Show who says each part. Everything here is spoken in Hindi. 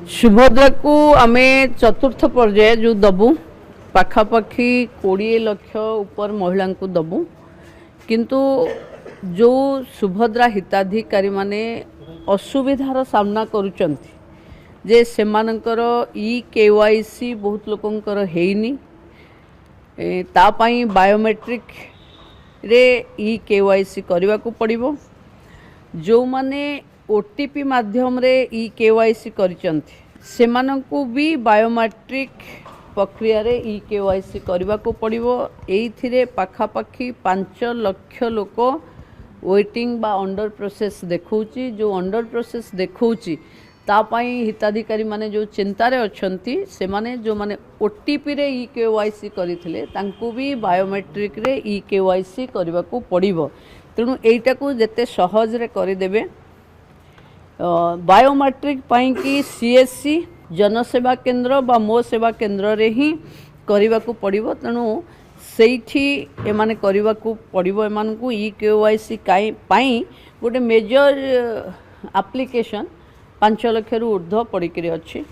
Speaker 1: सुभद्रा को आम चतुर्थ पर्याय जो दबू पाखापाखि 20 लाख ऊपर महिला को दबू किंतु जो सुभद्रा हिताधिकारी माने असुविधार सामना करुचंती जे सेमानकर केवाईसी बहुत लोकंकर हेइनी तापाई बायोमेट्रिक रे केवाईसी करने को पड़िबो जो माने ओटीपी माध्यम रे केवाईसी करिचंती सेमानंकु भी बायोमेट्रिक प्रक्रिया रे केवाईसी करने को पड़िबो एइथिरे पाखापाखि 5 लाख लोक वेटिंग बा अंडर प्रोसेस देखौची जो अंडर प्रोसेस देखौची तापाई हिताधिकारी माने जो चिंतारे अछंती से माने जो माने ओटीपी रे केवाईसी करिथिले तांकु भी बायोमेट्रिक रे केवाईसी करने को पड़िबो तेणु एइटा को जेते सहज रे करि देबे बायोमेट्रिक पाई कि सीएससी जनसेवा केंद्र बा मो सेवा केंद्र रे ही करने को पड़िबो तेणु सेठी एमाने करने को पड़िबो एमान को केवाईसी पाई गोटे मेजर एप्लिकेशन 5 लाख ऊर्ध्व पड़िक अच्छी।